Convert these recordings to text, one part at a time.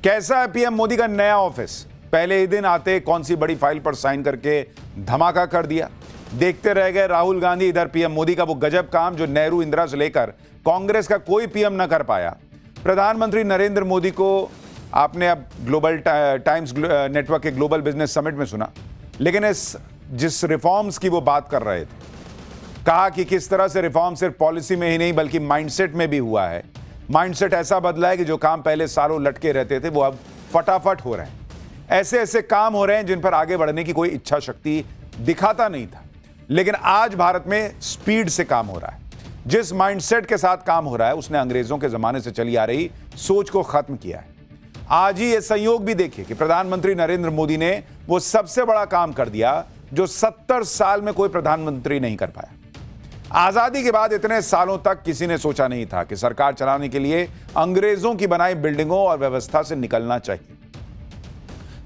कैसा है पीएम मोदी का नया ऑफिस? पहले ही दिन आते कौन सी बड़ी फाइल पर साइन करके धमाका कर दिया। देखते रह गए राहुल गांधी, इधर पीएम मोदी का वो गजब काम जो नेहरू इंदिरा से लेकर कांग्रेस का कोई पीएम न कर पाया। प्रधानमंत्री नरेंद्र मोदी को आपने अब ग्लोबल टाइम्स नेटवर्क के ग्लोबल बिजनेस समिट में सुना, लेकिन जिस रिफॉर्म्स की वो बात कर रहे थे, कहा कि किस तरह से रिफॉर्म सिर्फ पॉलिसी में ही नहीं बल्कि माइंडसेट में भी हुआ है। माइंडसेट ऐसा बदला है कि जो काम पहले सालों लटके रहते थे वो अब फटाफट हो रहे हैं। ऐसे ऐसे काम हो रहे हैं जिन पर आगे बढ़ने की कोई इच्छा शक्ति दिखाता नहीं था, लेकिन आज भारत में स्पीड से काम हो रहा है। जिस माइंडसेट के साथ काम हो रहा है उसने अंग्रेजों के जमाने से चली आ रही सोच को खत्म किया है। आज ही ये संयोग भी देखिए कि प्रधानमंत्री नरेंद्र मोदी ने वो सबसे बड़ा काम कर दिया जो 70 साल में कोई प्रधानमंत्री नहीं कर पाया। आजादी के बाद इतने सालों तक किसी ने सोचा नहीं था कि सरकार चलाने के लिए अंग्रेजों की बनाई बिल्डिंगों और व्यवस्था से निकलना चाहिए।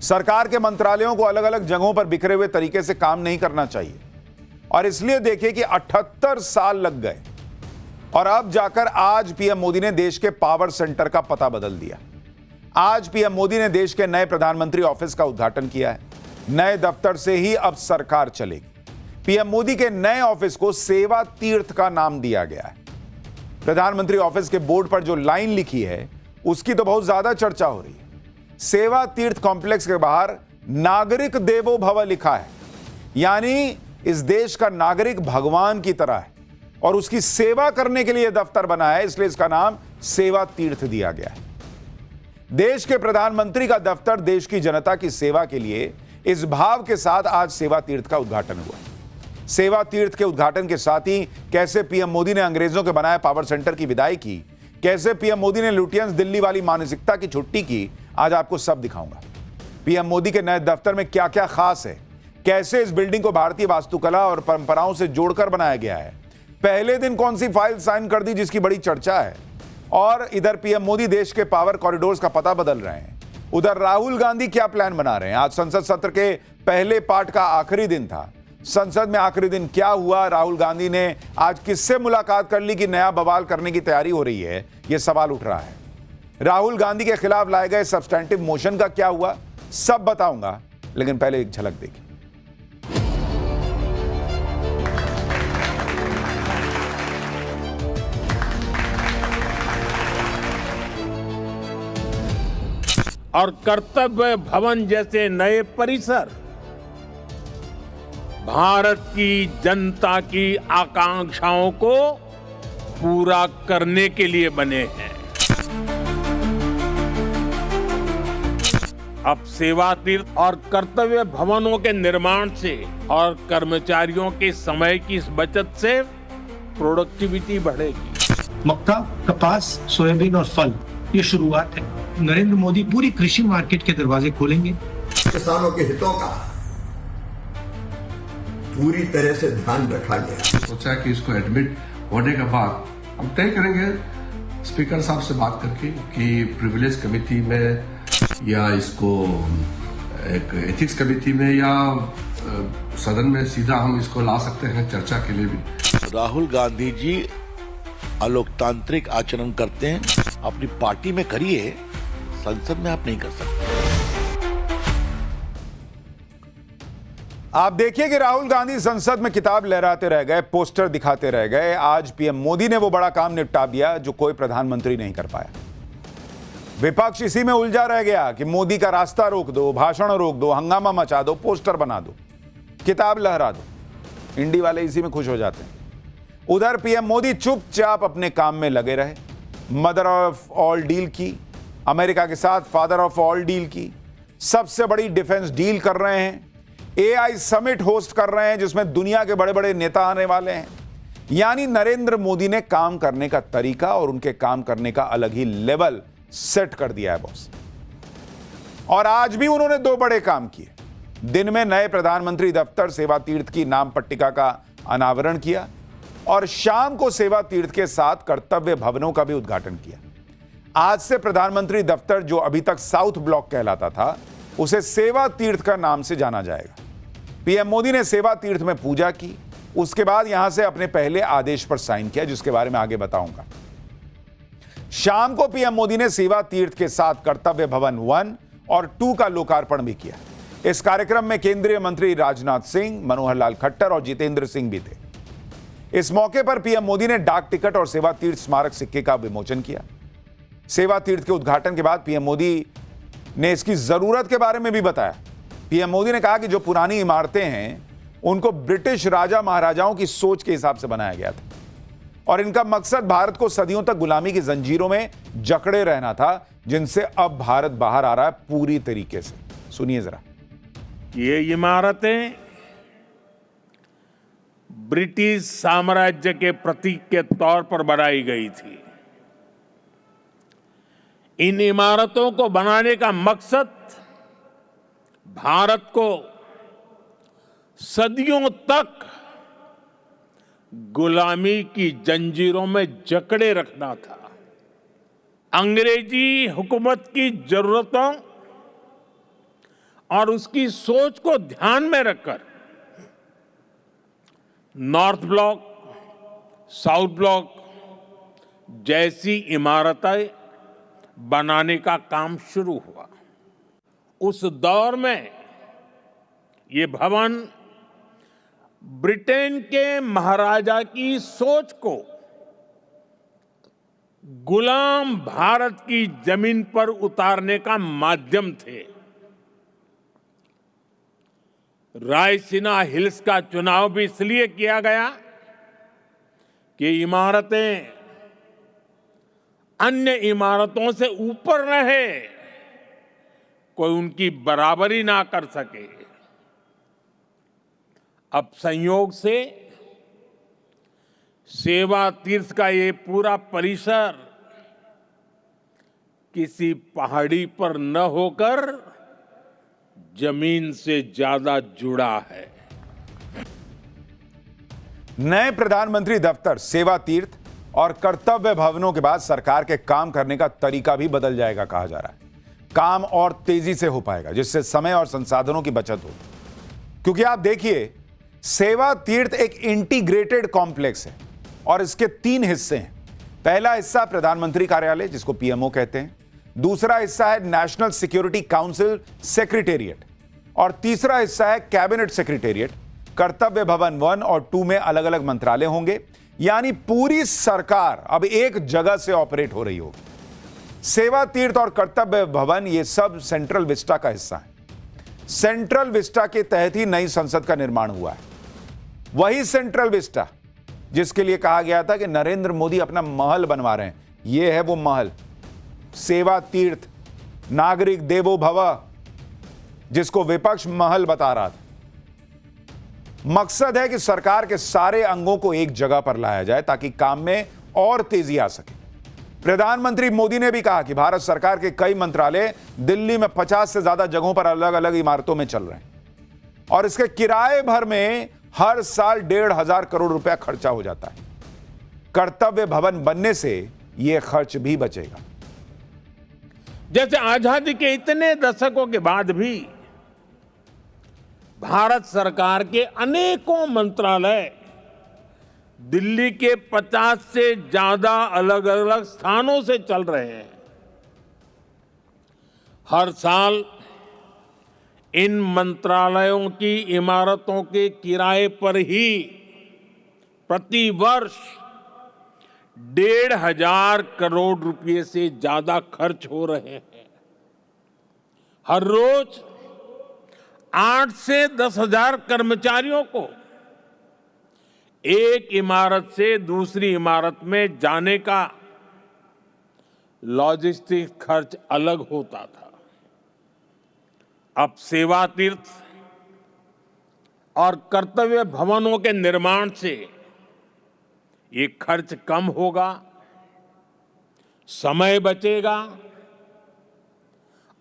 सरकार के मंत्रालयों को अलग अलग जगहों पर बिखरे हुए तरीके से काम नहीं करना चाहिए। और इसलिए देखिए कि 78 साल लग गए और अब जाकर आज पीएम मोदी ने देश के पावर सेंटर का पता बदल दिया। आज पीएम मोदी ने देश के नए प्रधानमंत्री ऑफिस का उद्घाटन किया है। नए दफ्तर से ही अब सरकार चलेगी। पीएम मोदी के नए ऑफिस को सेवा तीर्थ का नाम दिया गया है। प्रधानमंत्री ऑफिस के बोर्ड पर जो लाइन लिखी है उसकी तो बहुत ज्यादा चर्चा हो रही है। सेवा तीर्थ कॉम्प्लेक्स के बाहर नागरिक देवो भव लिखा है, यानी इस देश का नागरिक भगवान की तरह है और उसकी सेवा करने के लिए दफ्तर बना है, इसलिए इसका नाम सेवा तीर्थ दिया गया है। देश के प्रधानमंत्री का दफ्तर देश की जनता की सेवा के लिए, इस भाव के साथ आज सेवा तीर्थ का उद्घाटन हुआ। सेवा तीर्थ के उद्घाटन के साथ ही कैसे पीएम मोदी ने अंग्रेजों के बनाए पावर सेंटर की विदाई की, कैसे पीएम मोदी ने लुटियंस दिल्ली वाली मानसिकता की छुट्टी की, आज आपको सब दिखाऊंगा। पीएम मोदी के नए दफ्तर में क्या क्या खास है, कैसे इस बिल्डिंग को भारतीय वास्तुकला और परंपराओं से जोड़कर बनाया गया है, पहले दिन कौन सी फाइल साइन कर दी जिसकी बड़ी चर्चा है, और इधर पीएम मोदी देश के पावर कॉरिडोर्स का पता बदल रहे हैं, उधर राहुल गांधी क्या प्लान बना रहे हैं। आज संसद सत्र के पहले पार्ट का आखिरी दिन था। संसद में आखिरी दिन क्या हुआ, राहुल गांधी ने आज किससे मुलाकात कर ली कि नया बवाल करने की तैयारी हो रही है, यह सवाल उठ रहा है। राहुल गांधी के खिलाफ लाए गए सब्सटैंटिव मोशन का क्या हुआ, सब बताऊंगा, लेकिन पहले एक झलक देखिए। और कर्तव्य भवन जैसे नए परिसर भारत की जनता की आकांक्षाओं को पूरा करने के लिए बने हैं। अब सेवा तीर्थ और कर्तव्य भवनों के निर्माण से और कर्मचारियों के समय की इस बचत से प्रोडक्टिविटी बढ़ेगी। मक्का, कपास, सोयाबीन और फल, ये शुरुआत है। नरेंद्र मोदी पूरी कृषि मार्केट के दरवाजे खोलेंगे। किसानों के हितों का पूरी तरह से ध्यान रखा गया। सोचा कि इसको एडमिट होने के बाद हम तय करेंगे स्पीकर साहब से बात करके कि प्रिविलेज कमेटी में या इसको एक एथिक्स कमेटी में या सदन में सीधा हम इसको ला सकते हैं चर्चा के लिए भी। राहुल गांधी जी अलोकतांत्रिक आचरण करते हैं, अपनी पार्टी में करिए, संसद में आप नहीं कर सकते। आप देखिए कि राहुल गांधी संसद में किताब लहराते रह गए, पोस्टर दिखाते रह गए। आज पीएम मोदी ने वो बड़ा काम निपटा दिया जो कोई प्रधानमंत्री नहीं कर पाया। विपक्ष इसी में उलझा रह गया कि मोदी का रास्ता रोक दो, भाषण रोक दो, हंगामा मचा दो, पोस्टर बना दो, किताब लहरा दो। इंडी वाले इसी में खुश हो जाते हैं। उधर पीएम मोदी चुपचाप अपने काम में लगे रहे। मदर ऑफ ऑल डील की, अमेरिका के साथ फादर ऑफ ऑल डील की, सबसे बड़ी डिफेंस डील कर रहे हैं, एआई समिट होस्ट कर रहे हैं जिसमें दुनिया के बड़े बड़े नेता आने वाले हैं। यानी नरेंद्र मोदी ने काम करने का तरीका और उनके काम करने का अलग ही लेवल सेट कर दिया है बॉस। और आज भी उन्होंने दो बड़े काम किए। दिन में नए प्रधानमंत्री दफ्तर सेवा तीर्थ की नाम पट्टिका का अनावरण किया और शाम को सेवा तीर्थ के साथ कर्तव्य भवनों का भी उद्घाटन किया। आज से प्रधानमंत्री दफ्तर जो अभी तक साउथ ब्लॉक कहलाता था उसे सेवा तीर्थ का नाम से जाना जाएगा। पीएम मोदी ने सेवा तीर्थ में पूजा की, उसके बाद यहां से अपने पहले आदेश पर साइन किया जिसके बारे में आगे बताऊंगा। शाम को पीएम मोदी ने सेवा तीर्थ के साथ कर्तव्य भवन 1 और 2 का लोकार्पण भी किया। इस कार्यक्रम में केंद्रीय मंत्री राजनाथ सिंह, मनोहर लाल खट्टर और जितेंद्र सिंह भी थे। इस मौके पर पीएम मोदी ने डाक टिकट और सेवा तीर्थ स्मारक सिक्के का विमोचन किया। सेवा तीर्थ के उद्घाटन के बाद पीएम मोदी ने इसकी जरूरत के बारे में भी बताया। पीएम मोदी ने कहा कि जो पुरानी इमारतें हैं उनको ब्रिटिश राजा महाराजाओं की सोच के हिसाब से बनाया गया था और इनका मकसद भारत को सदियों तक गुलामी की जंजीरों में जकड़े रहना था, जिनसे अब भारत बाहर आ रहा है पूरी तरीके से। सुनिए जरा। ये इमारतें ब्रिटिश साम्राज्य के प्रतीक के तौर पर बनाई गई थी। इन इमारतों को बनाने का मकसद भारत को सदियों तक गुलामी की जंजीरों में जकड़े रखना था। अंग्रेजी हुकूमत की जरूरतों और उसकी सोच को ध्यान में रखकर नॉर्थ ब्लॉक, साउथ ब्लॉक जैसी इमारतें बनाने का काम शुरू हुआ। उस दौर में ये भवन ब्रिटेन के महाराजा की सोच को गुलाम भारत की जमीन पर उतारने का माध्यम थे। रायसीना हिल्स का चुनाव भी इसलिए किया गया कि इमारतें अन्य इमारतों से ऊपर रहे, कोई उनकी बराबरी ना कर सके। अब संयोग से सेवा तीर्थ का ये पूरा परिसर किसी पहाड़ी पर न होकर जमीन से ज्यादा जुड़ा है। नए प्रधानमंत्री दफ्तर, सेवा तीर्थ और कर्तव्य भवनों के बाद सरकार के काम करने का तरीका भी बदल जाएगा कहा जा रहा है। काम और तेजी से हो पाएगा, जिससे समय और संसाधनों की बचत हो। क्योंकि आप देखिए, सेवा तीर्थ एक इंटीग्रेटेड कॉम्प्लेक्स है और इसके 3 हिस्से हैं। पहला हिस्सा प्रधानमंत्री कार्यालय, जिसको पीएमओ कहते हैं। दूसरा हिस्सा है नेशनल सिक्योरिटी काउंसिल सेक्रेटेरिएट और तीसरा हिस्सा है कैबिनेट सेक्रेटेरिएट। कर्तव्य भवन 1 और 2 में अलग अलग मंत्रालय होंगे, यानी पूरी सरकार अब एक जगह से ऑपरेट हो रही होगी। सेवा तीर्थ और कर्तव्य भवन ये सब सेंट्रल विस्टा का हिस्सा है। सेंट्रल विस्टा के तहत ही नई संसद का निर्माण हुआ है। वही सेंट्रल विस्टा जिसके लिए कहा गया था कि नरेंद्र मोदी अपना महल बनवा रहे हैं, यह है वो महल। सेवा तीर्थ, नागरिक देवो भव, जिसको विपक्ष महल बता रहा था। मकसद है कि सरकार के सारे अंगों को एक जगह पर लाया जाए ताकि काम में और तेजी आ सके। प्रधानमंत्री मोदी ने भी कहा कि भारत सरकार के कई मंत्रालय दिल्ली में 50 से ज्यादा जगहों पर अलग अलग इमारतों में चल रहे हैं और इसके किराए भर में हर साल 1,500 करोड़ रुपया खर्चा हो जाता है। कर्तव्य भवन बनने से यह खर्च भी बचेगा। जैसे आजादी के इतने दशकों के बाद भी भारत सरकार के अनेकों मंत्रालय दिल्ली के 50 से ज्यादा अलग अलग स्थानों से चल रहे हैं। हर साल इन मंत्रालयों की इमारतों के किराए पर ही प्रति वर्ष 1,500 करोड़ रुपए से ज्यादा खर्च हो रहे हैं। हर रोज 8 से 10,000 कर्मचारियों को एक इमारत से दूसरी इमारत में जाने का लॉजिस्टिक खर्च अलग होता था। अब सेवा तीर्थ और कर्तव्य भवनों के निर्माण से ये खर्च कम होगा, समय बचेगा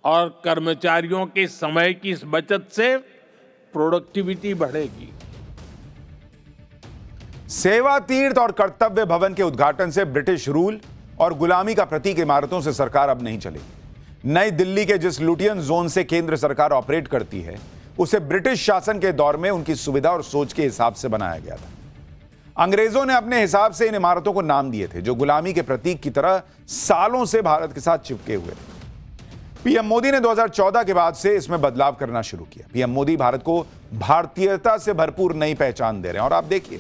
और कर्मचारियों के समय की इस बचत से प्रोडक्टिविटी बढ़ेगी। सेवा तीर्थ और कर्तव्य भवन के उद्घाटन से ब्रिटिश रूल और गुलामी का प्रतीक इमारतों से सरकार अब नहीं चलेगी। नई दिल्ली के जिस लुटियन जोन से केंद्र सरकार ऑपरेट करती है, उसे ब्रिटिश शासन के दौर में उनकी सुविधा और सोच के हिसाब से बनाया गया था। अंग्रेजों ने अपने हिसाब से इन इमारतों को नाम दिए थे, जो गुलामी के प्रतीक की तरह सालों से भारत के साथ चिपके हुए थे। पीएम मोदी ने 2014 के बाद से इसमें बदलाव करना शुरू किया। पीएम मोदी भारत को भारतीयता से भरपूर नई पहचान दे रहे हैं। और आप देखिए,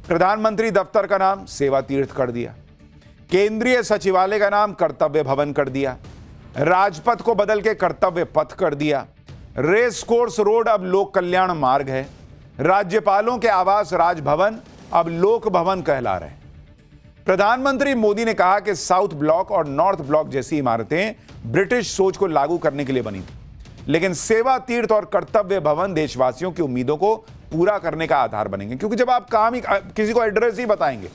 प्रधानमंत्री दफ्तर का नाम सेवा तीर्थ कर दिया, केंद्रीय सचिवालय का नाम कर्तव्य भवन कर दिया, राजपथ को बदल के कर्तव्य पथ कर दिया, रेस कोर्स रोड अब लोक कल्याण मार्ग है, राज्यपालों के आवास राजभवन अब लोक भवन कहला रहे हैं। प्रधानमंत्री मोदी ने कहा कि साउथ ब्लॉक और नॉर्थ ब्लॉक जैसी इमारतें ब्रिटिश सोच को लागू करने के लिए बनी थी, लेकिन सेवा तीर्थ और कर्तव्य भवन देशवासियों की उम्मीदों को पूरा करने का आधार बनेंगे। क्योंकि जब आप काम ही किसी को एड्रेस ही बताएंगे,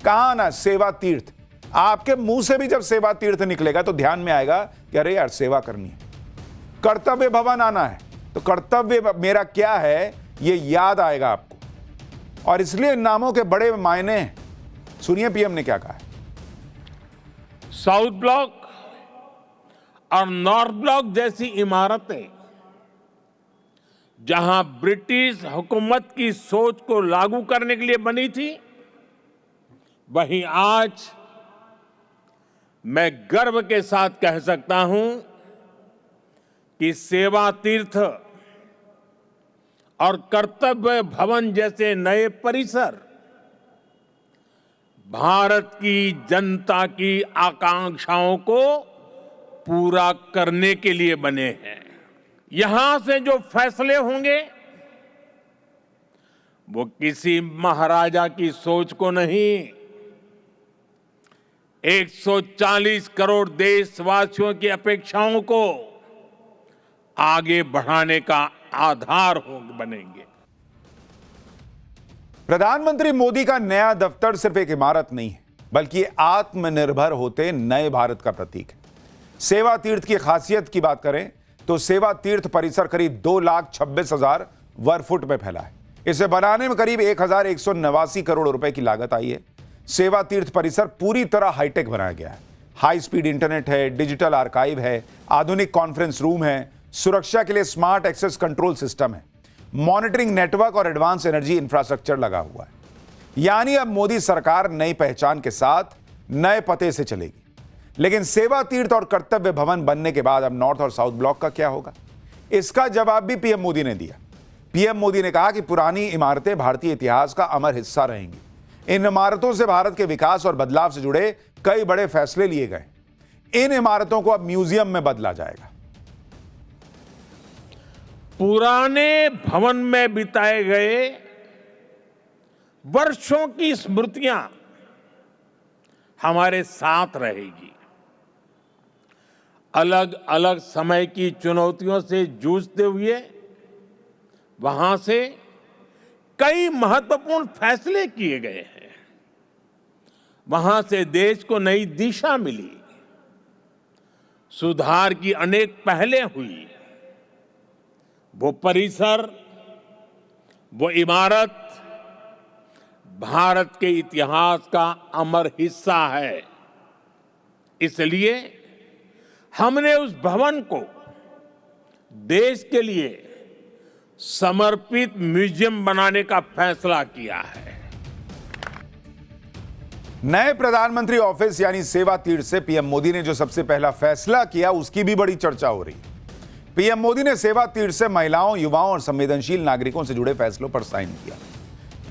कहां ना सेवा तीर्थ, आपके मुंह से भी जब सेवा तीर्थ निकलेगा तो ध्यान में आएगा कि अरे यार सेवा करनी है। कर्तव्य भवन आना है तो कर्तव्य मेरा क्या है ये याद आएगा आपको, और इसलिए इन नामों के बड़े मायने हैं। सुनिए पीएम ने क्या कहा है। साउथ ब्लॉक और नॉर्थ ब्लॉक जैसी इमारतें जहां ब्रिटिश हुकूमत की सोच को लागू करने के लिए बनी थी, वहीं आज मैं गर्व के साथ कह सकता हूं कि सेवा तीर्थ और कर्तव्य भवन जैसे नए परिसर भारत की जनता की आकांक्षाओं को पूरा करने के लिए बने हैं। यहां से जो फैसले होंगे वो किसी महाराजा की सोच को नहीं, 140 करोड़ देशवासियों की अपेक्षाओं को आगे बढ़ाने का आधार बनेंगे। प्रधानमंत्री मोदी का नया दफ्तर सिर्फ एक इमारत नहीं है, बल्कि ये आत्मनिर्भर होते नए भारत का प्रतीक है। सेवा तीर्थ की खासियत की बात करें तो सेवा तीर्थ परिसर करीब 2,26,000 वर्ग फुट में फैला है। इसे बनाने में करीब 1,189 करोड़ रुपए की लागत आई है। सेवा तीर्थ परिसर पूरी तरह हाईटेक बनाया गया है। हाई स्पीड इंटरनेट है, डिजिटल आर्काइव है, आधुनिक कॉन्फ्रेंस रूम है, सुरक्षा के लिए स्मार्ट एक्सेस कंट्रोल सिस्टम है, मॉनिटरिंग नेटवर्क और एडवांस एनर्जी इंफ्रास्ट्रक्चर लगा हुआ है। यानी अब मोदी सरकार नई पहचान के साथ नए पते से चलेगी। लेकिन सेवा तीर्थ और कर्तव्य भवन बनने के बाद अब नॉर्थ और साउथ ब्लॉक का क्या होगा, इसका जवाब भी पीएम मोदी ने दिया। पीएम मोदी ने कहा कि पुरानी इमारतें भारतीय इतिहास का अमर हिस्सा रहेंगी। इन इमारतों से भारत के विकास और बदलाव से जुड़े कई बड़े फैसले लिए गए। इन इमारतों को अब म्यूजियम में बदला जाएगा। पुराने भवन में बिताए गए वर्षों की स्मृतियां हमारे साथ रहेगी। अलग अलग समय की चुनौतियों से जूझते हुए वहां से कई महत्वपूर्ण फैसले किए गए हैं। वहां से देश को नई दिशा मिली, सुधार की अनेक पहलें हुई। वो परिसर, वो इमारत भारत के इतिहास का अमर हिस्सा है। इसलिए हमने उस भवन को देश के लिए समर्पित म्यूजियम बनाने का फैसला किया है। नए प्रधानमंत्री ऑफिस यानी सेवा तीर्थ से पीएम मोदी ने जो सबसे पहला फैसला किया उसकी भी बड़ी चर्चा हो रही है। पीएम मोदी ने सेवा तीर्थ से महिलाओं, युवाओं और संवेदनशील नागरिकों से जुड़े फैसलों पर साइन किया।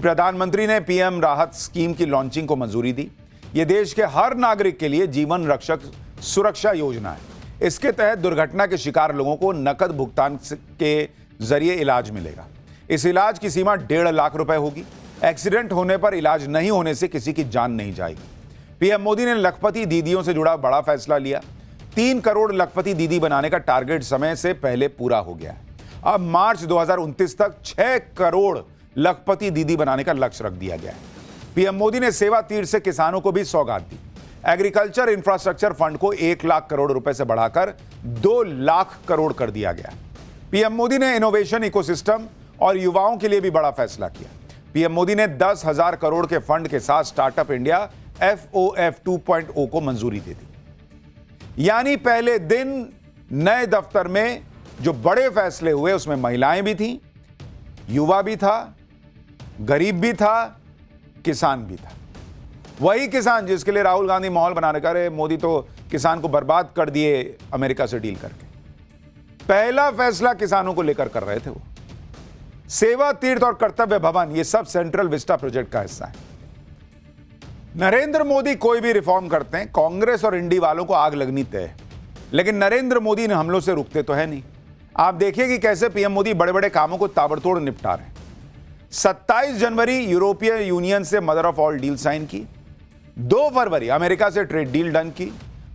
प्रधानमंत्री ने पीएम राहत स्कीम की लॉन्चिंग को मंजूरी दी। यह देश के हर नागरिक के लिए जीवन रक्षक सुरक्षा योजना है। इसके तहत दुर्घटना के शिकार लोगों को नकद भुगतान के जरिए इलाज मिलेगा। इस इलाज की सीमा 1.5 लाख रुपए होगी। एक्सीडेंट होने पर इलाज नहीं होने से किसी की जान नहीं जाएगी। पीएम मोदी ने लखपति दीदियों से जुड़ा बड़ा फैसला लिया। 3 करोड़ लखपति दीदी बनाने का टारगेट समय से पहले पूरा हो गया है। अब मार्च 2029 तक 6 करोड़ लखपति दीदी बनाने का लक्ष्य रख दिया गया है। पीएम मोदी ने सेवा तीर्थ से किसानों को भी सौगात दी। एग्रीकल्चर इंफ्रास्ट्रक्चर फंड को 1 लाख करोड़ रुपए से बढ़ाकर 2 लाख करोड़ कर दिया गया। पीएम मोदी ने इनोवेशन इकोसिस्टम और युवाओं के लिए भी बड़ा फैसला किया। पीएम मोदी ने 10,000 करोड़ के फंड के साथ स्टार्टअप इंडिया FOF 2.0 को मंजूरी दे दी। यानी पहले दिन नए दफ्तर में जो बड़े फैसले हुए उसमें महिलाएं भी थीं, युवा भी था, गरीब भी था, किसान भी था। वही किसान जिसके लिए राहुल गांधी माहौल बनाने का, अरे मोदी तो किसान को बर्बाद कर दिए अमेरिका से डील करके। पहला फैसला किसानों को लेकर कर रहे थे वो। सेवा तीर्थ और कर्तव्य भवन, ये सब सेंट्रल विस्टा प्रोजेक्ट का हिस्सा है। नरेंद्र मोदी कोई भी रिफॉर्म करते हैं, कांग्रेस और इंडी वालों को आग लगनी तय है, लेकिन नरेंद्र मोदी ने हमलों से रुकते तो है नहीं। आप देखिए कि कैसे पीएम मोदी बड़े बड़े कामों को ताबड़तोड़ निपटा रहे हैं। 27 जनवरी यूरोपीय यूनियन से mother of all deal sign की, 2 फरवरी अमेरिका से ट्रेड डील डन की,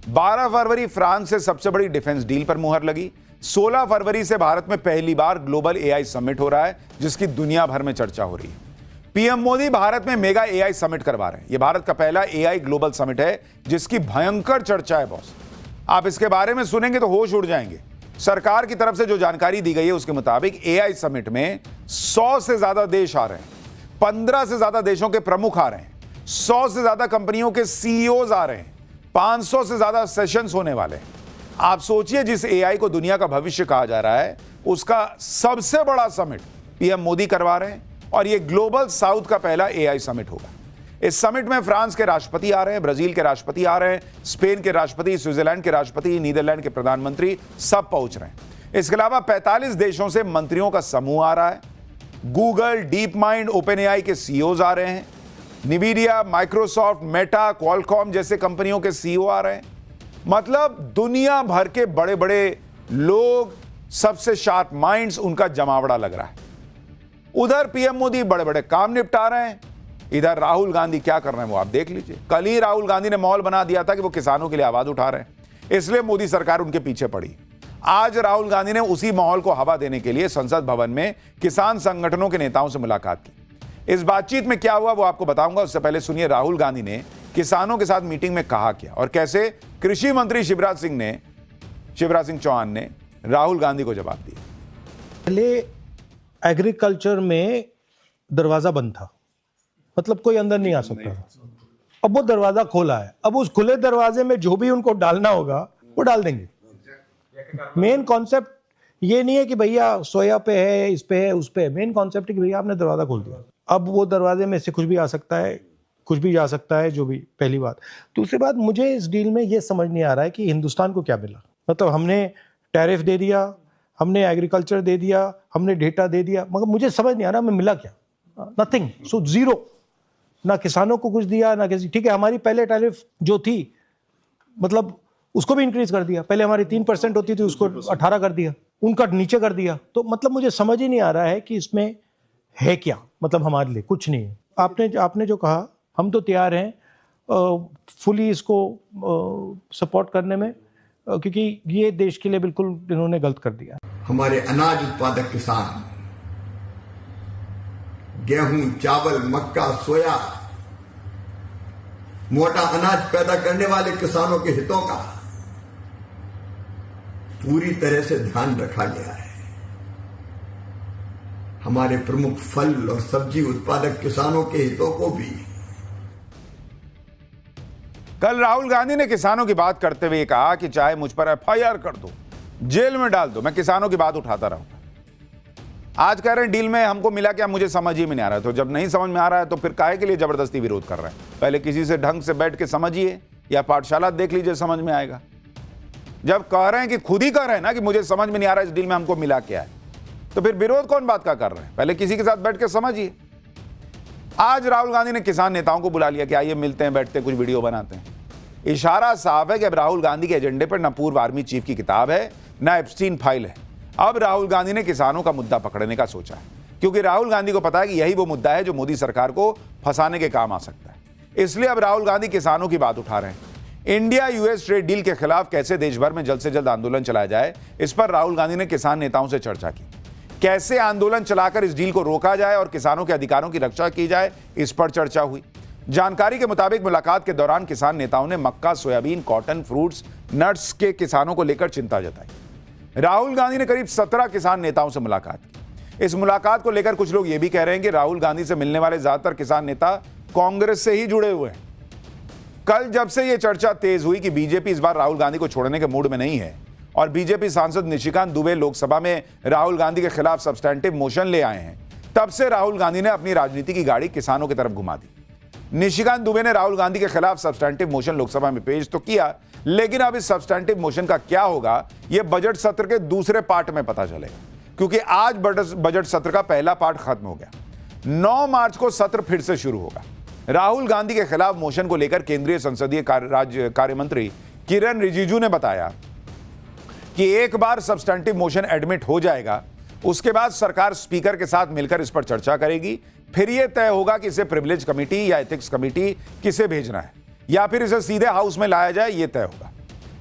12 फरवरी फ्रांस से सबसे बड़ी डिफेंस डील पर मुहर लगी, 16 फरवरी से भारत में पहली बार ग्लोबल एआई समिट हो रहा है जिसकी दुनिया भर में चर्चा हो रही है। पीएम मोदी भारत में मेगा एआई समिट करवा रहे हैं। यह भारत का पहला एआई ग्लोबल समिट है जिसकी भयंकर चर्चा है बॉस। आप इसके बारे में सुनेंगे तो होश उड़ जाएंगे। सरकार की तरफ से जो जानकारी दी गई है उसके मुताबिक एआई समिट में 100 से ज्यादा देश आ रहे हैं, 15 से ज्यादा देशों के प्रमुख आ रहे हैं, 100 से ज्यादा कंपनियों के सीईओज आ रहे हैं, 500 से ज्यादा सेशंस होने वाले हैं। आप सोचिए, जिस एआई को दुनिया का भविष्य कहा जा रहा है उसका सबसे बड़ा समिट पीएम मोदी करवा रहे हैं, और यह ग्लोबल साउथ का पहला एआई समिट होगा। इस समिट में फ्रांस के राष्ट्रपति आ रहे हैं, ब्राजील के राष्ट्रपति आ रहे हैं, स्पेन के राष्ट्रपति, स्विट्जरलैंड के राष्ट्रपति, नीदरलैंड के प्रधानमंत्री सब पहुंच रहे हैं। इसके अलावा 45 देशों से मंत्रियों का समूह आ रहा है। Google, deep mind, open AI के सीईओज आ रहे हैं। निविडिया, माइक्रोसॉफ्ट, मेटा, क्वालकॉम जैसे कंपनियों के सीईओ आ रहे हैं। मतलब दुनिया भर के बड़े बड़े लोग, सबसे शार्प माइंड्स, उनका जमावड़ा लग रहा है। उधर पीएम मोदी बड़े बड़े काम निपटा रहे हैं, इधर राहुल गांधी क्या कर रहे हैं वो आप देख लीजिए। कल ही राहुल गांधी ने माहौल बना दिया था कि वो किसानों के लिए आवाज उठा रहे हैं, इसलिए मोदी सरकार उनके पीछे पड़ी। आज राहुल गांधी ने उसी माहौल को हवा देने के लिए संसद भवन में किसान संगठनों के नेताओं से मुलाकात की। इस बातचीत में क्या हुआ वो आपको बताऊंगा, उससे पहले सुनिए राहुल गांधी ने किसानों के साथ मीटिंग में कहा क्या और कैसे कृषि मंत्री शिवराज सिंह चौहान ने राहुल गांधी को जवाब दिया। पहले एग्रीकल्चर में दरवाजा बंद था, मतलब कोई अंदर नहीं आ सकता था। अब वो दरवाजा खोला है, अब उस खुले दरवाजे में जो भी उनको डालना होगा वो डाल देंगे। मेन कॉन्सेप्ट ये नहीं है कि भैया सोया पे है, इस पे है, उस पे है। मेन कॉन्सेप्ट है कि भैया आपने दरवाजा खोल दिया, अब वो दरवाजे में से कुछ भी आ सकता है, कुछ भी जा सकता है, जो भी। पहली बात। दूसरी बात, मुझे इस डील में ये समझ नहीं आ रहा है कि हिंदुस्तान को क्या मिला। मतलब हमने टैरिफ दे दिया, हमने एग्रीकल्चर दे दिया, हमने डेटा दे दिया, मगर मुझे समझ नहीं आ रहा मैं मिला क्या। Nothing, so zero. ना किसानों को कुछ दिया ना किसी। ठीक है, हमारी पहले टैरिफ जो थी मतलब उसको भी इंक्रीज कर दिया। पहले हमारी 3% होती थी, उसको 18 कर दिया, उनका नीचे कर दिया। तो मतलब मुझे समझ ही नहीं आ रहा है कि इसमें है क्या। मतलब हमारे लिए कुछ नहीं है। आपने जो कहा, हम तो तैयार हैं फुली इसको सपोर्ट करने में, क्योंकि ये देश के लिए बिल्कुल इन्होंने गलत कर दिया। हमारे अनाज उत्पादक किसान गेहूं, चावल, मक्का, सोया, मोटा अनाज पैदा करने वाले किसानों के हितों का पूरी तरह से ध्यान रखा गया है। हमारे प्रमुख फल और सब्जी उत्पादक किसानों के हितों को भी। कल राहुल गांधी ने किसानों की बात करते हुए कहा कि चाहे मुझ पर एफआईआर कर दो, जेल में डाल दो, मैं किसानों की बात उठाता रहूंगा। आज कह रहे हैं डील में हमको मिला क्या, मुझे समझ ही में नहीं आ रहा है। तो जब नहीं समझ में आ रहा है तो फिर काहे के लिए जबरदस्ती विरोध कर रहे हैं? पहले किसी से ढंग से बैठ के समझिए या पाठशाला देख लीजिए, समझ में आएगा। जब कह रहे हैं कि खुद ही कह रहे हैं ना कि मुझे समझ में नहीं आ रहा है इस डील में हमको मिला क्या है, तो फिर विरोध कौन बात का कर रहे हैं? पहले किसी के साथ बैठ के समझिए। आज राहुल गांधी ने किसान नेताओं को बुला लिया कि आइए मिलते हैं, बैठते हैं, कुछ वीडियो बनाते हैं। इशारा साफ है कि अब राहुल गांधी के एजेंडे पर न पूर्व आर्मी चीफ की किताब है, न एप्स्टीन फाइल है। अब राहुल गांधी ने किसानों का मुद्दा पकड़ने का सोचा है, क्योंकि राहुल गांधी को पता है कि यही वो मुद्दा है जो मोदी सरकार को फंसाने के काम आ सकता है। इसलिए अब राहुल गांधी किसानों की बात उठा रहे हैं। इंडिया यूएस ट्रेड डील के खिलाफ कैसे देश भर में जल्द से जल्द आंदोलन चलाया जाए, इस पर राहुल गांधी ने किसान नेताओं से चर्चा की। कैसे आंदोलन चलाकर इस डील को रोका जाए और किसानों के अधिकारों की रक्षा की जाए, इस पर चर्चा हुई। जानकारी के मुताबिक मुलाकात के दौरान किसान नेताओं ने मक्का, सोयाबीन, कॉटन, फ्रूट्स, नट्स के किसानों को लेकर चिंता जताई। राहुल गांधी ने करीब 17 किसान नेताओं से मुलाकात की। इस मुलाकात को लेकर कुछ लोग यह भी कह रहे हैं कि राहुल गांधी से मिलने वाले ज्यादातर किसान नेता कांग्रेस से ही जुड़े हुए हैं। कल जब से यह चर्चा तेज हुई कि बीजेपी इस बार राहुल गांधी को छोड़ने के मूड में नहीं है और बीजेपी सांसद निशिकांत दुबे लोकसभा में राहुल गांधी के खिलाफ सब्सटैंटिव मोशन ले आए हैं, तब से राहुल गांधी ने अपनी राजनीति की गाड़ी किसानों की तरफ घुमा दी। निशिकांत दुबे ने राहुल गांधी के खिलाफ सब्सटैंटिव मोशन लोकसभा में पेश तो किया, लेकिन अब इस सब्सटैंटिव मोशन का क्या होगा यह बजट सत्र के दूसरे पार्ट में पता चलेगा, क्योंकि आज बजट सत्र का पहला पार्ट खत्म हो गया। 9 मार्च को सत्र फिर से शुरू होगा। राहुल गांधी के खिलाफ मोशन को लेकर केंद्रीय संसदीय राज्य कार्य मंत्री किरण रिजिजू ने बताया कि एक बार सब्सटैंटिव मोशन एडमिट हो जाएगा, उसके बाद सरकार स्पीकर के साथ मिलकर इस पर चर्चा करेगी, फिर यह तय होगा कि इसे प्रिविलेज कमेटी या एथिक्स कमेटी किसे भेजना है या फिर इसे सीधे हाउस में लाया जाए, यह तय होगा।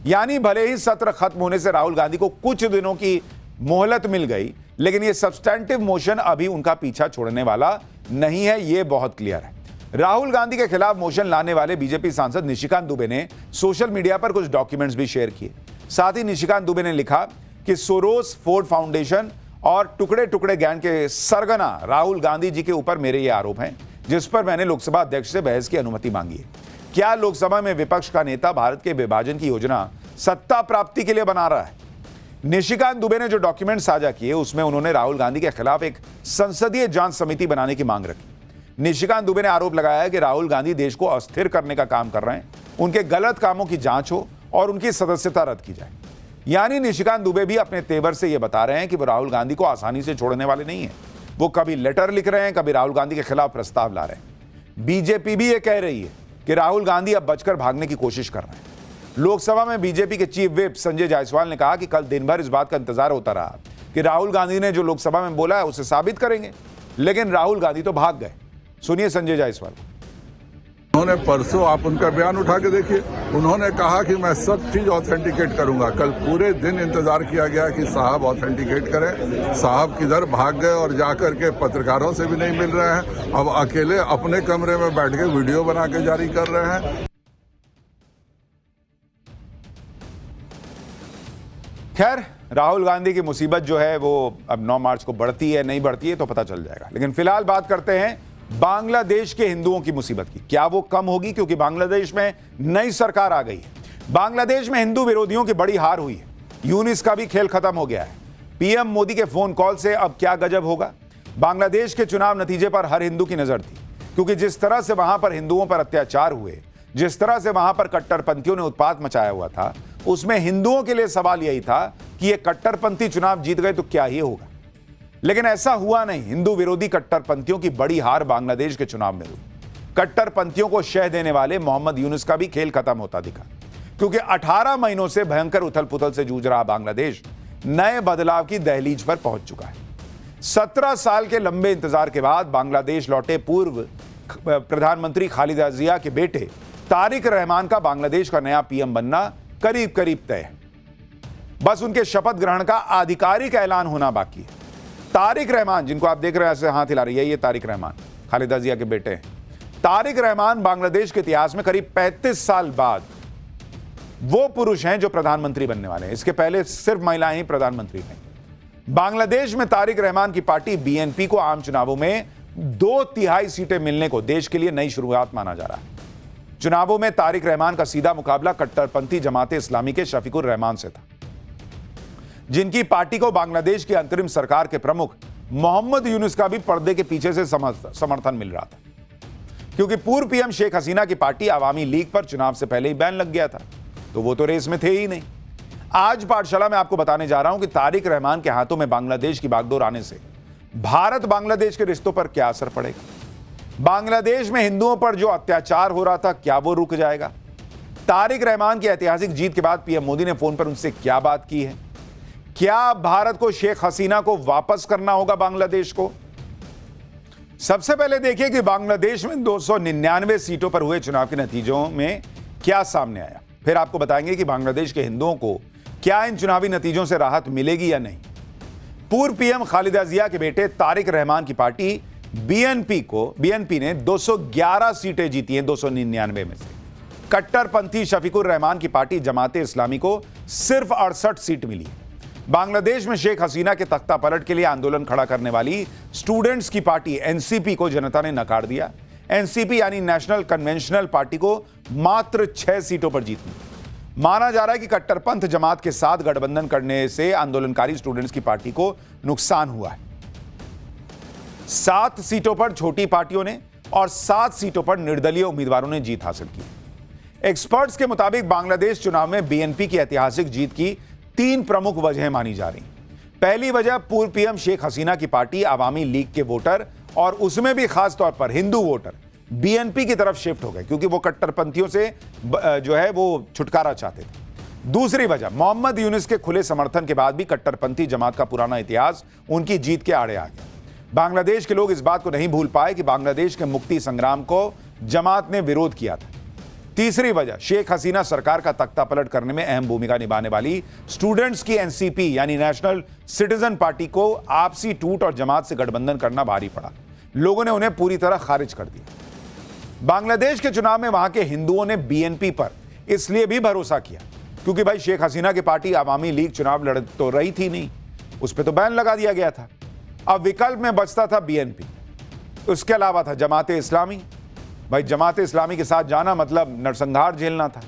यानी भले ही सत्र खत्म होने से राहुल गांधी को कुछ दिनों की मोहलत मिल गई, लेकिन यह सब्सटैंटिव मोशन अभी उनका पीछा छोड़ने वाला नहीं है, यह बहुत क्लियर है। राहुल गांधी के खिलाफ मोशन लाने वाले बीजेपी सांसद निशिकांत दुबे ने सोशल मीडिया पर कुछ डॉक्यूमेंट्स भी शेयर किए। साथ ही निशिकांत दुबे ने लिखा कि सोरोस फोर्ड फाउंडेशन और टुकड़े टुकड़े गैंग के सरगना राहुल गांधी जी के ऊपर मेरे ये आरोप हैं, जिस पर मैंने लोकसभा अध्यक्ष से बहस की अनुमति मांगी है। क्या लोकसभा में विपक्ष का नेता भारत के विभाजन की योजना सत्ता प्राप्ति के लिए बना रहा है? निशिकांत दुबे ने जो डॉक्यूमेंट साझा किए उसमें उन्होंने राहुल गांधी के खिलाफ एक संसदीय जांच समिति बनाने की मांग रखी। निशिकांत दुबे ने आरोप लगाया कि राहुल गांधी देश को अस्थिर करने का काम कर रहे हैं, उनके गलत कामों की जांच हो और उनकी सदस्यता रद्द की जाए। यानी निशिकांत दुबे भी अपने तेवर से यह बता रहे हैं कि वो राहुल गांधी को आसानी से छोड़ने वाले नहीं है। वो कभी लेटर लिख रहे हैं, कभी राहुल गांधी के खिलाफ प्रस्ताव ला रहे हैं। बीजेपी भी ये कह रही है कि राहुल गांधी अब बचकर भागने की कोशिश कर रहे हैं। लोकसभा में बीजेपी के चीफ व्हिप संजय जायसवाल ने कहा कि कल दिन भर इस बात का इंतजार होता रहा कि राहुल गांधी ने जो लोकसभा में बोला है उसे साबित करेंगे, लेकिन राहुल गांधी तो भाग गए। सुनिए संजय जायसवाल। उन्होंने परसों, आप उनका बयान उठा के देखिए, उन्होंने कहा कि मैं सब चीज ऑथेंटिकेट करूंगा। कल पूरे दिन इंतजार किया गया कि साहब ऑथेंटिकेट करें, साहब किधर भाग गए और जाकर के पत्रकारों से भी नहीं मिल रहे हैं। अब अकेले अपने कमरे में बैठ के वीडियो बना के जारी कर रहे हैं। खैर, राहुल गांधी की मुसीबत जो है वो अब 9 मार्च को बढ़ती है नहीं बढ़ती है तो पता चल जाएगा। लेकिन फिलहाल बात करते हैं बांग्लादेश के हिंदुओं की मुसीबत की। क्या वो कम होगी? क्योंकि बांग्लादेश में नई सरकार आ गई है। बांग्लादेश में हिंदू विरोधियों की बड़ी हार हुई है। यूनिस का भी खेल खत्म हो गया है। पीएम मोदी के फोन कॉल से अब क्या गजब होगा? बांग्लादेश के चुनाव नतीजे पर हर हिंदू की नजर थी, क्योंकि जिस तरह से वहां पर हिंदुओं पर अत्याचार हुए, जिस तरह से वहां पर कट्टरपंथियों ने उत्पात मचाया हुआ था, उसमें हिंदुओं के लिए सवाल यही था कि ये कट्टरपंथी चुनाव जीत गए तो क्या ही होगा। लेकिन ऐसा हुआ नहीं। हिंदू विरोधी कट्टरपंथियों की बड़ी हार बांग्लादेश के चुनाव में हुई। कट्टरपंथियों को शह देने वाले मोहम्मद यूनुस का भी खेल खत्म होता दिखा, क्योंकि 18 महीनों से भयंकर उथल पुथल से जूझ रहा बांग्लादेश नए बदलाव की दहलीज पर पहुंच चुका है। 17 साल के लंबे इंतजार के बाद बांग्लादेश लौटे पूर्व प्रधानमंत्री खालिदा जिया के बेटे तारिक रहमान का बांग्लादेश का नया पीएम बनना करीब करीब तय है। बस उनके शपथ ग्रहण का आधिकारिक ऐलान होना बाकी है। तारिक रहमान, जिनको आप देख रहे हैं ऐसे हाथ हिला रही है, ये तारिक रहमान खालिदा जिया के बेटे हैं। तारिक रहमान बांग्लादेश के इतिहास में करीब 35 साल बाद वो पुरुष हैं जो प्रधानमंत्री बनने वाले हैं। इसके पहले सिर्फ महिलाएं ही प्रधानमंत्री हैं। बांग्लादेश में तारिक रहमान की पार्टी बीएनपी को आम चुनावों में 2/3 सीटें मिलने को देश के लिए नई शुरुआत माना जा रहा है। चुनावों में तारिक रहमान का सीधा मुकाबला कट्टरपंथी जमाते इस्लामी के शफीकुर रहमान से था, जिनकी पार्टी को बांग्लादेश की अंतरिम सरकार के प्रमुख मोहम्मद यूनुस का भी पर्दे के पीछे से समर्थन मिल रहा था, क्योंकि पूर्व पीएम शेख हसीना की पार्टी अवामी लीग पर चुनाव से पहले ही बैन लग गया था, तो वो तो रेस में थे ही नहीं। आज पाठशाला में आपको बताने जा रहा हूं कि तारिक रहमान के हाथों में बांग्लादेश की बागडोर आने से भारत बांग्लादेश के रिश्तों पर क्या असर पड़ेगा। बांग्लादेश में हिंदुओं पर जो अत्याचार हो रहा था, क्या वो रुक जाएगा? तारिक रहमान की ऐतिहासिक जीत के बाद पीएम मोदी ने फोन पर उनसे क्या बात की है? क्या भारत को शेख हसीना को वापस करना होगा बांग्लादेश को? सबसे पहले देखिए कि बांग्लादेश में 299 सीटों पर हुए चुनाव के नतीजों में क्या सामने आया। फिर आपको बताएंगे कि बांग्लादेश के हिंदुओं को क्या इन चुनावी नतीजों से राहत मिलेगी या नहीं। पूर्व पीएम खालिदा जिया के बेटे तारिक रहमान की पार्टी बीएनपी ने 211 सीटें जीती हैं 299 में से। कट्टरपंथी शफीकुर रहमान की पार्टी जमाते इस्लामी को सिर्फ 68 सीट मिली। बांग्लादेश में शेख हसीना के तख्ता पलट के लिए आंदोलन खड़ा करने वाली स्टूडेंट्स की पार्टी एनसीपी को जनता ने नकार दिया। एनसीपी यानी नेशनल कन्वेंशनल पार्टी को मात्र 6 सीटों पर जीत मिली। माना जा रहा है कि कट्टरपंथ जमात के साथ गठबंधन करने से आंदोलनकारी स्टूडेंट्स की पार्टी को नुकसान हुआ है। 7 सीटों पर छोटी पार्टियों ने और 7 सीटों पर निर्दलीय उम्मीदवारों ने जीत हासिल की। एक्सपर्ट्स के मुताबिक बांग्लादेश चुनाव में बीएनपी की ऐतिहासिक जीत की 3 प्रमुख वजहें मानी जा रही। पहली वजह पूर्व पीएम शेख हसीना की पार्टी आवामी लीग के वोटर और उसमें भी खास तौर पर हिंदू वोटर बीएनपी की तरफ शिफ्ट हो गए क्योंकि वो कट्टरपंथियों से जो है वो छुटकारा चाहते थे। दूसरी वजह मोहम्मद यूनुस के खुले समर्थन के बाद भी कट्टरपंथी जमात का पुराना इतिहास उनकी जीत के आड़े आ गया। बांग्लादेश के लोग इस बात को नहीं भूल पाए कि बांग्लादेश के मुक्ति संग्राम को जमात ने विरोध किया था। तीसरी वजह शेख हसीना सरकार का तख्ता पलट करने में अहम भूमिका निभाने वाली स्टूडेंट्स की एनसीपी यानी नेशनल सिटीजन पार्टी को आपसी टूट और जमात से गठबंधन करना भारी पड़ा। लोगों ने उन्हें पूरी तरह खारिज कर दिया। बांग्लादेश के चुनाव में वहां के हिंदुओं ने बीएनपी पर इसलिए भी भरोसा किया क्योंकि भाई शेख हसीना की पार्टी आवामी लीग चुनाव लड़ तो रही थी नहीं, उस पर तो बैन लगा दिया गया था। अब विकल्प में बचता था बीएनपी, उसके अलावा था जमाते इस्लामी। भाई जमाते इस्लामी के साथ जाना मतलब नरसंहार झेलना था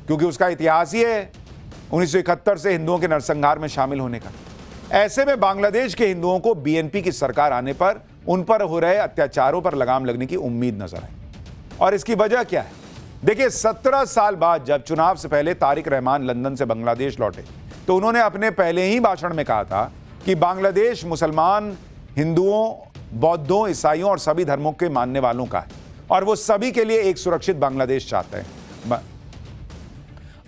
क्योंकि उसका इतिहास ही है 1971 से हिंदुओं के नरसंहार में शामिल होने का। ऐसे में बांग्लादेश के हिंदुओं को बीएनपी की सरकार आने पर उन पर हो रहे अत्याचारों पर लगाम लगने की उम्मीद नजर आई। और इसकी वजह क्या है? देखिए 17 साल बाद जब चुनाव से पहले तारिक रहमान लंदन से बांग्लादेश लौटे तो उन्होंने अपने पहले ही भाषण में कहा था कि बांग्लादेश मुसलमान, हिंदुओं, बौद्धों, ईसाइयों और सभी धर्मों के मानने वालों का है और वो सभी के लिए एक सुरक्षित बांग्लादेश चाहते हैं।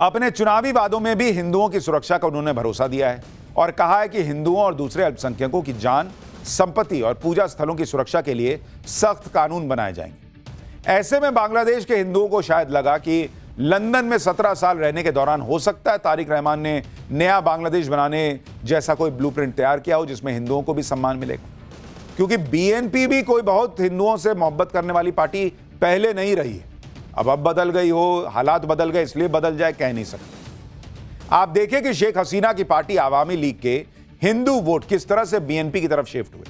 अपने चुनावी वादों में भी हिंदुओं की सुरक्षा का उन्होंने भरोसा दिया है और कहा है कि हिंदुओं और दूसरे अल्पसंख्यकों की जान, संपत्ति और पूजा स्थलों की सुरक्षा के लिए सख्त कानून बनाए जाएंगे। ऐसे में बांग्लादेश के हिंदुओं को शायद लगा कि लंदन में 17 साल रहने के दौरान हो सकता है तारिक रहमान ने नया बांग्लादेश बनाने जैसा कोई ब्लूप्रिंट तैयार किया हो जिसमें हिंदुओं को भी सम्मान मिलेगा, क्योंकि बीएनपी भी कोई बहुत हिंदुओं से मोहब्बत करने वाली पार्टी पहले नहीं रही है। अब बदल गई हो, हालात बदल गए इसलिए बदल जाए, कह नहीं सकते। आप देखें कि शेख हसीना की पार्टी आवामी लीग के हिंदू वोट किस तरह से बीएनपी की तरफ शिफ्ट हुए।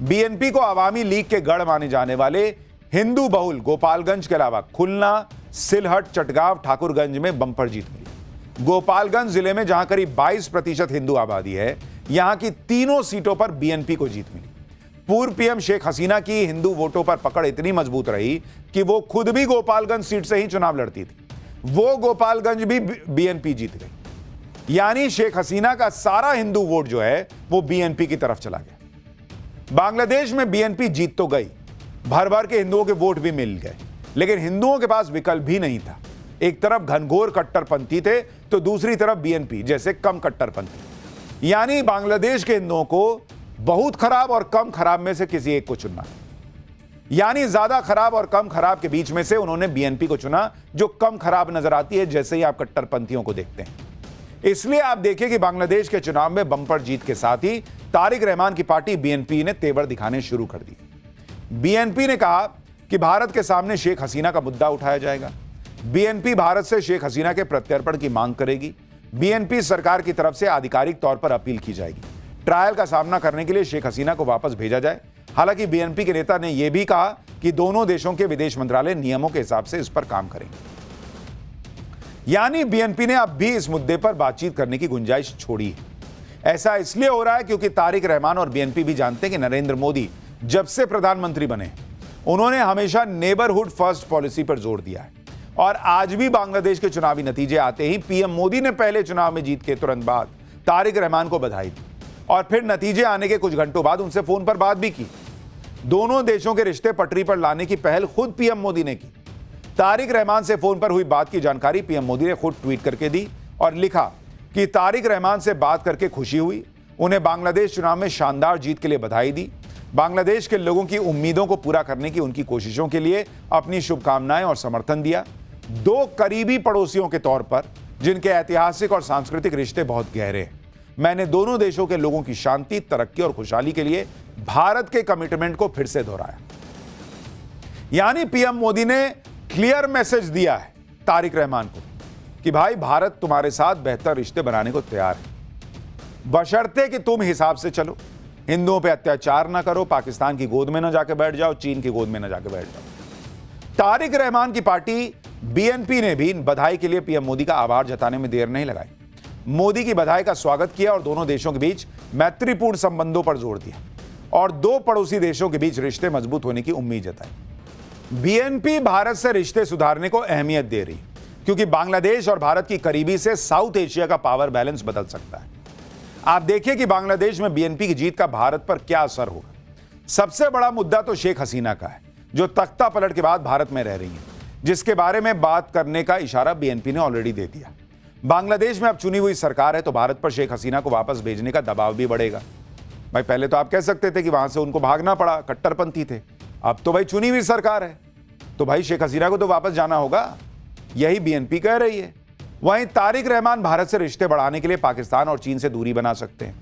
बीएनपी को आवामी लीग के गढ़ माने जाने वाले हिंदू बहुल गोपालगंज के अलावा खुलना, सिलहट, चटगांव, ठाकुरगंज में बंपर जीत मिली। गोपालगंज जिले में जहां करीब 22% हिंदू आबादी है, यहां की तीनों सीटों पर बीएनपी को जीत मिली। पूर्व पीएम शेख हसीना की हिंदू वोटों पर पकड़ इतनी मजबूत रही कि वो खुद भी गोपालगंज सीट से ही चुनाव लड़ती थी। वो गोपालगंज भी बीएनपी जीत गई, यानी शेख हसीना का सारा हिंदू वोट जो है वो बीएनपी की तरफ चला गया। बांग्लादेश में बीएनपी जीत तो गई, भर भर के हिंदुओं के वोट भी मिल गए, लेकिन हिंदुओं के पास विकल्प भी नहीं था। एक तरफ घनघोर कट्टरपंथी थे तो दूसरी तरफ बीएनपी जैसे कम कट्टरपंथी, यानी बांग्लादेश के हिंदुओं को बहुत खराब और कम खराब में से किसी एक को चुनना, यानी ज्यादा खराब और कम खराब के बीच में से उन्होंने बीएनपी को चुना जो कम खराब नजर आती है जैसे ही आप कट्टरपंथियों को देखते हैं। इसलिए आप देखिए कि बांग्लादेश के चुनाव में बंपर जीत के साथ ही तारिक रहमान की पार्टी बीएनपी ने तेवर दिखाने शुरू कर दिए। बीएनपी ने कहा कि भारत के सामने शेख हसीना का मुद्दा उठाया जाएगा। बीएनपी भारत से शेख हसीना के प्रत्यर्पण की मांग करेगी। बीएनपी सरकार की तरफ से आधिकारिक तौर पर अपील की जाएगी, ट्रायल का सामना करने के लिए शेख हसीना को वापस भेजा जाए। हालांकि बीएनपी के नेता ने यह भी कहा कि दोनों देशों के विदेश मंत्रालय नियमों के हिसाब से इस पर काम करेंगे। यानी बीएनपी ने अब भी इस मुद्दे पर बातचीत करने की गुंजाइश छोड़ी है। ऐसा इसलिए हो रहा है क्योंकि तारिक रहमान और बीएनपी भी जानते हैं कि नरेंद्र मोदी जब से प्रधानमंत्री बने उन्होंने हमेशा नेबरहुड फर्स्ट पॉलिसी पर जोर दिया है और आज भी बांग्लादेश के चुनावी नतीजे आते ही पीएम मोदी ने पहले चुनाव में जीत के तुरंत बाद तारिक रहमान को बधाई दी और फिर नतीजे आने के कुछ घंटों बाद उनसे फोन पर बात भी की। दोनों देशों के रिश्ते पटरी पर लाने की पहल खुद पीएम मोदी ने की। तारिक रहमान से फोन पर हुई बात की जानकारी पीएम मोदी ने खुद ट्वीट करके दी और लिखा कि तारिक रहमान से बात करके खुशी हुई, उन्हें बांग्लादेश चुनाव में शानदार जीत के लिए बधाई दी, बांग्लादेश के लोगों की उम्मीदों को पूरा करने की उनकी कोशिशों के लिए अपनी शुभकामनाएं और समर्थन दिया। दो करीबी पड़ोसियों के तौर पर जिनके ऐतिहासिक और सांस्कृतिक रिश्ते बहुत गहरे हैं, मैंने दोनों देशों के लोगों की शांति, तरक्की और खुशहाली के लिए भारत के कमिटमेंट को फिर से दोहराया। यानी पीएम मोदी ने क्लियर मैसेज दिया है तारिक रहमान को कि भाई भारत तुम्हारे साथ बेहतर रिश्ते बनाने को तैयार है, बशर्ते कि तुम हिसाब से चलो, हिंदुओं पे अत्याचार ना करो, पाकिस्तान की गोद में ना जाके बैठ जाओ, चीन की गोद में ना जाके बैठ जाओ। तारिक रहमान की पार्टी बीएनपी ने भी बधाई के लिए पीएम मोदी का आभार जताने में देर नहीं लगाई। मोदी की बधाई का स्वागत किया और दोनों देशों के बीच मैत्रीपूर्ण संबंधों पर जोर दिया। और 2 पड़ोसी देशों के बीच रिश्ते मजबूत होने की उम्मीद जताई। बीएनपी भारत से रिश्ते सुधारने को अहमियत दे रही, क्योंकि बांग्लादेश और भारत की करीबी से साउथ एशिया का पावर बैलेंस बदल सकता है। आप देखिए कि बांग्लादेश में बीएनपी की जीत का भारत पर क्या असर होगा। सबसे बड़ा मुद्दा तो शेख हसीना का है, जो तख्ता पलट के बाद भारत में रह रही हैं, जिसके बारे में बात करने का इशारा बीएनपी ने ऑलरेडी दे दिया। बांग्लादेश में अब चुनी हुई सरकार है, तो भारत पर शेख हसीना को वापस भेजने का दबाव भी बढ़ेगा। भाई पहले तो आप कह सकते थे कि वहां से उनको भागना पड़ा, कट्टरपंथी थे। अब तो भाई चुनी हुई सरकार है, तो भाई शेख हसीना को तो वापस जाना होगा, यही बीएनपी कह रही है। वहीं तारिक रहमान भारत से रिश्ते बढ़ाने के लिए पाकिस्तान और चीन से दूरी बना सकते हैं।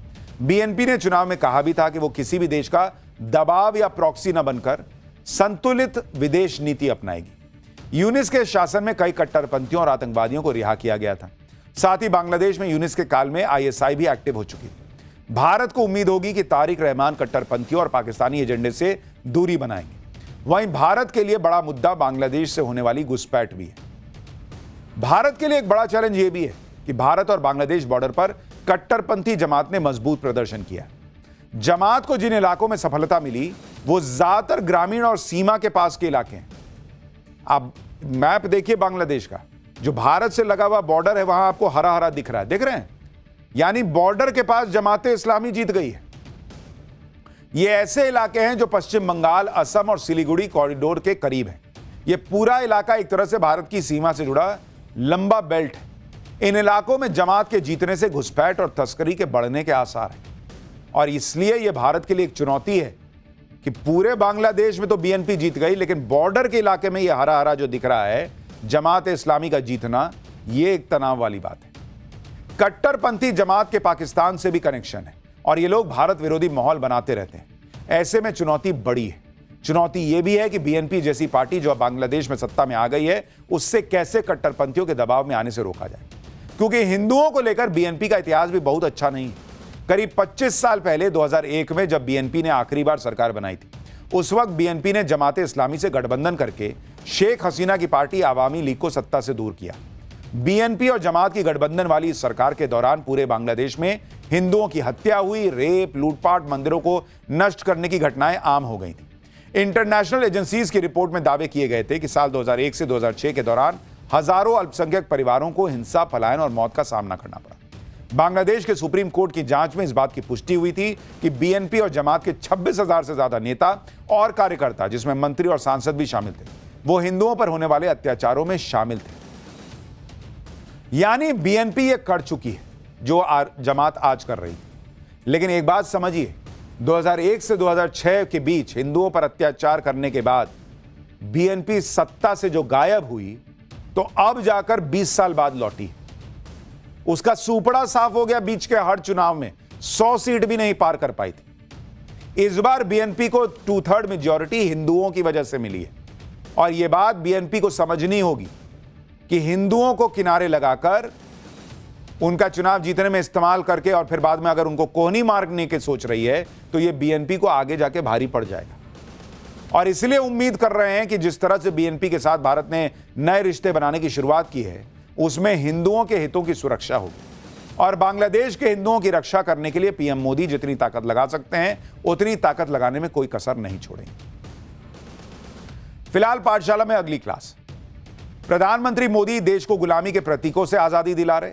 बीएनपी ने चुनाव में कहा भी था कि वो किसी भी देश का दबाव या प्रॉक्सी न बनकर संतुलित विदेश नीति अपनाएगी। यूनिस के शासन में कई कट्टरपंथियों और आतंकवादियों को रिहा किया गया था। साथ ही बांग्लादेश में यूनिस के काल में आईएसआई भी एक्टिव हो चुकी थी। भारत को उम्मीद होगी कि तारिक रहमान कट्टरपंथियों और पाकिस्तानी एजेंडे से दूरी बनाएंगे। वहीं भारत के लिए बड़ा मुद्दा बांग्लादेश से होने वाली घुसपैठ भी है। भारत के लिए एक बड़ा चैलेंज यह भी है कि भारत और बांग्लादेश बॉर्डर पर कट्टरपंथी जमात ने मजबूत प्रदर्शन किया। जमात को जिन इलाकों में सफलता मिली वो ज्यादातर ग्रामीण और सीमा के पास के इलाके हैं। आप मैप देखिए बांग्लादेश का, जो भारत से लगा हुआ बॉर्डर है वहां आपको हरा हरा दिख रहा है, देख रहे हैं? यानी बॉर्डर के पास जमाते इस्लामी जीत गई है। ये ऐसे इलाके हैं जो पश्चिम बंगाल, असम और सिलीगुड़ी कॉरिडोर के करीब हैं। ये पूरा इलाका एक तरह से भारत की सीमा से जुड़ा लंबा बेल्ट है। इन इलाकों में जमात के जीतने से घुसपैठ और तस्करी के बढ़ने के आसार हैं, और इसलिए यह भारत के लिए एक चुनौती है कि पूरे बांग्लादेश में तो बीएनपी जीत गई, लेकिन बॉर्डर के इलाके में यह हरा हरा जो दिख रहा है जमात इस्लामी का जीतना, यह एक तनाव वाली बात है। कट्टरपंथी जमात के पाकिस्तान से भी कनेक्शन है और ये लोग भारत विरोधी माहौल बनाते रहते हैं। ऐसे में चुनौती बड़ी है। चुनौती यह भी है कि बीएनपी जैसी पार्टी जो बांग्लादेश में सत्ता में आ गई है, उससे कैसे कट्टरपंथियों के दबाव में आने से रोका जाए, क्योंकि हिंदुओं को लेकर बीएनपी का इतिहास भी बहुत अच्छा नहीं है। करीब 25 साल पहले 2001 में जब बीएनपी ने आखिरी बार सरकार बनाई थी, उस वक्त बीएनपी ने जमाते इस्लामी से गठबंधन करके शेख हसीना की पार्टी आवामी लीग को सत्ता से दूर किया। बीएनपी और जमात की गठबंधन वाली इस सरकार के दौरान पूरे बांग्लादेश में हिंदुओं की हत्या हुई, रेप, लूटपाट, मंदिरों को नष्ट करने की घटनाएं आम हो गई थी। इंटरनेशनल एजेंसीज की रिपोर्ट में दावे किए गए थे कि साल 2001 से 2006 के दौरान हजारों अल्पसंख्यक परिवारों को हिंसा, पलायन और मौत का सामना करना पड़ा। बांग्लादेश के सुप्रीम कोर्ट की जांच में इस बात की पुष्टि हुई थी कि बीएनपी और जमात के 26,000 से ज्यादा नेता और कार्यकर्ता, जिसमें मंत्री और सांसद भी शामिल थे, वो हिंदुओं पर होने वाले अत्याचारों में शामिल थे। यानी बीएनपी ये कर चुकी है जो जमात आज कर रही थी। लेकिन एक बात समझिए, 2001 से 2006 के बीच हिंदुओं पर अत्याचार करने के बाद बीएनपी सत्ता से जो गायब हुई, तो अब जाकर 20 साल बाद लौटी। उसका सूपड़ा साफ हो गया। बीच के हर चुनाव में 100 सीट भी नहीं पार कर पाई थी। इस बार बीएनपी को 2/3 मेजॉरिटी हिंदुओं की वजह से मिली है, और यह बात बीएनपी को समझनी होगी कि हिंदुओं को किनारे लगाकर उनका चुनाव जीतने में इस्तेमाल करके और फिर बाद में अगर उनको कोहनी मारने की सोच रही है, तो यह बीएनपी को आगे जाके भारी पड़ जाएगा। और इसलिए उम्मीद कर रहे हैं कि जिस तरह से बीएनपी के साथ भारत ने नए रिश्ते बनाने की शुरुआत की है, उसमें हिंदुओं के हितों की सुरक्षा होगी। और बांग्लादेश के हिंदुओं की रक्षा करने के लिए पीएम मोदी जितनी ताकत लगा सकते हैं, उतनी ताकत लगाने में कोई कसर नहीं छोड़ेंगे। फिलहाल पाठशाला में अगली क्लास। प्रधानमंत्री मोदी देश को गुलामी के प्रतीकों से आजादी दिला रहे,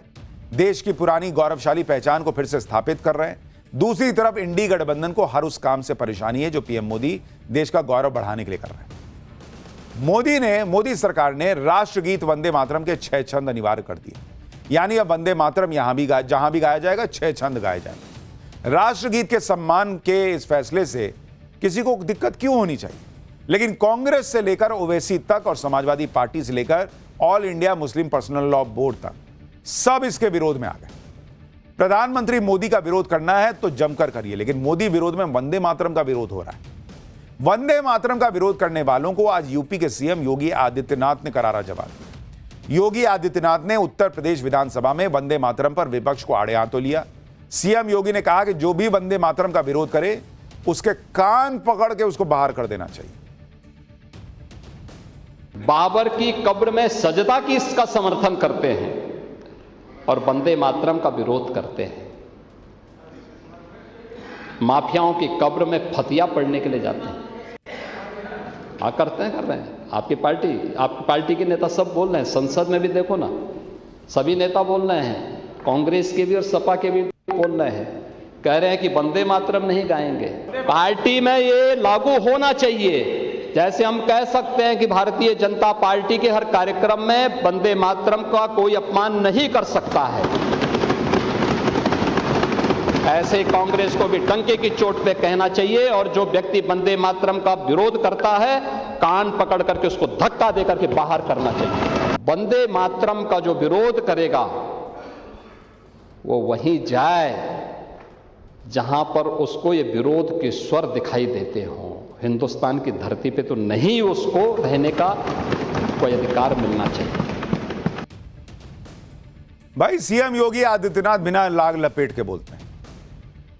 देश की पुरानी गौरवशाली पहचान को फिर से स्थापित कर रहे हैं। दूसरी तरफ इंडी गठबंधन को हर उस काम से परेशानी है जो पीएम मोदी देश का गौरव बढ़ाने के लिए कर रहे हैं। मोदी सरकार ने राष्ट्रगीत वंदे मातरम के 6 छंद अनिवार्य कर दिए। यानी अब वंदे मातरम जहां भी गाया जाएगा 6 छंद गाए जाएंगे। राष्ट्रगीत के सम्मान के इस फैसले से किसी को दिक्कत क्यों होनी चाहिए, लेकिन कांग्रेस से लेकर ओवैसी तक और समाजवादी पार्टी से लेकर all India Muslim personal law board तक सब इसके विरोध में आ गए। प्रधानमंत्री मोदी का विरोध करना है तो जमकर करिए, लेकिन मोदी विरोध में वंदे मातरम का विरोध हो रहा है। वंदे मातरम का विरोध करने वालों को आज यूपी के सीएम योगी आदित्यनाथ ने करारा जवाब दिया। योगी आदित्यनाथ ने उत्तर प्रदेश विधानसभा में वंदे मातरम पर विपक्ष को आड़े हाथों लिया। सीएम योगी ने कहा कि जो भी वंदे मातरम का विरोध करे, उसके कान पकड़ के उसको बाहर कर देना चाहिए। बाबर की कब्र में सजदा की इसका समर्थन करते हैं और वंदे मातरम का विरोध करते हैं। माफियाओं की कब्र में फतिया पड़ने के लिए जाते हैं। कर रहे हैं आपकी पार्टी के नेता सब बोल रहे हैं, संसद में भी देखो ना, सभी नेता बोल रहे हैं, कांग्रेस के भी और सपा के भी बोल रहे हैं, कह रहे हैं कि वंदे मातरम नहीं गाएंगे। पार्टी में ये लागू होना चाहिए। जैसे हम कह सकते हैं कि भारतीय जनता पार्टी के हर कार्यक्रम में वंदे मातरम का कोई अपमान नहीं कर सकता है, ऐसे कांग्रेस को भी डंके की चोट पे कहना चाहिए, और जो व्यक्ति वंदे मातरम का विरोध करता है कान पकड़ करके उसको धक्का दे करके बाहर करना चाहिए। वंदे मातरम का जो विरोध करेगा वो वहीं जाए जहां पर उसको ये विरोध के स्वर दिखाई देते हों। हिंदुस्तान की धरती पे तो नहीं उसको रहने का कोई अधिकार मिलना चाहिए। भाई सीएम योगी आदित्यनाथ बिना लाग लपेट के बोलते हैं,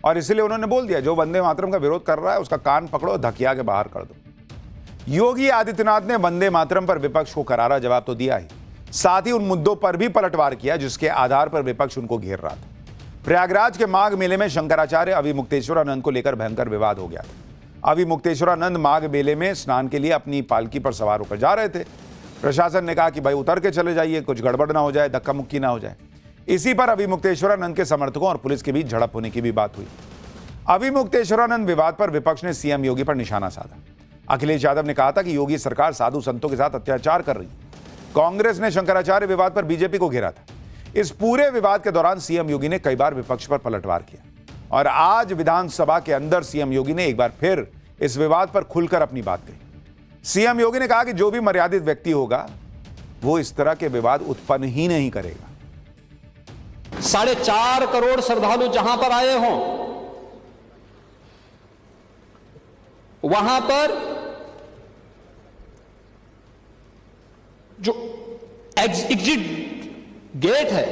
और इसलिए उन्होंने बोल दिया जो वंदे मातरम का विरोध कर रहा है उसका कान पकड़ो, धकिया के बाहर कर दो। योगी आदित्यनाथ ने वंदे मातरम पर विपक्ष को करारा जवाब तो दिया ही, साथ ही उन मुद्दों पर भी पलटवार किया जिसके आधार पर विपक्ष उनको घेर रहा था। प्रयागराज के माघ मेले में शंकराचार्य अविमुक्तेश्वरानंद को लेकर भयंकर विवाद हो गया था। अविमुक्तेश्वरानंद माघ मेले में स्नान के लिए अपनी पालकी पर सवार होकर जा रहे थे। प्रशासन ने कहा कि भाई उतर के चले जाइए, कुछ गड़बड़ ना हो जाए, धक्का मुक्की ना हो जाए। इसी पर अविमुक्तेश्वरानंद के समर्थकों और पुलिस के बीच झड़प होने की भी बात हुई। अविमुक्तेश्वरानंद विवाद पर विपक्ष ने सीएम योगी पर निशाना साधा। अखिलेश यादव ने कहा था कि योगी सरकार साधु संतों के साथ अत्याचार कर रही है। कांग्रेस ने शंकराचार्य विवाद पर बीजेपी को घेरा था। इस पूरे विवाद के दौरान सीएम योगी ने कई बार विपक्ष पर पलटवार किया, और आज विधानसभा के अंदर सीएम योगी ने एक बार फिर इस विवाद पर खुलकर अपनी बात कही। सीएम योगी ने कहा कि जो भी मर्यादित व्यक्ति होगा वो इस तरह के विवाद उत्पन्न ही नहीं करेगा। 4.5 करोड़ श्रद्धालु जहां पर आए हों, वहां पर जो एग्जिट गेट है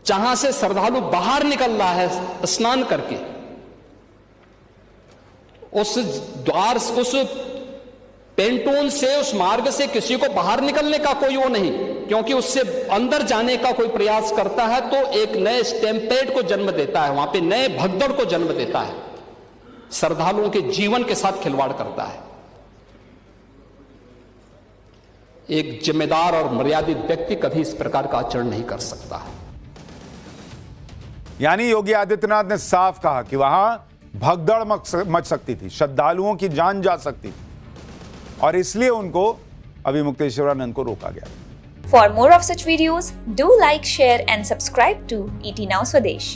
जहां से श्रद्धालु बाहर निकल रहा है स्नान करके, उस द्वार, उस पेंटून से, उस मार्ग से किसी को बाहर निकलने का कोई वो नहीं, क्योंकि उससे अंदर जाने का कोई प्रयास करता है तो एक नए स्टैम्पेड को जन्म देता है, वहां पे नए भगदड़ को जन्म देता है, श्रद्धालुओं के जीवन के साथ खिलवाड़ करता है। एक जिम्मेदार और मर्यादित व्यक्ति कभी इस प्रकार का आचरण नहीं कर सकता है। यानी योगी आदित्यनाथ ने साफ कहा कि वहां भगदड़ मच सकती थी, श्रद्धालुओं की जान जा सकती थी, और इसलिए उनको अविमुक्तेश्वरानंद को रोका गया। For more of such videos, do like, share and subscribe to ET Now Swadesh.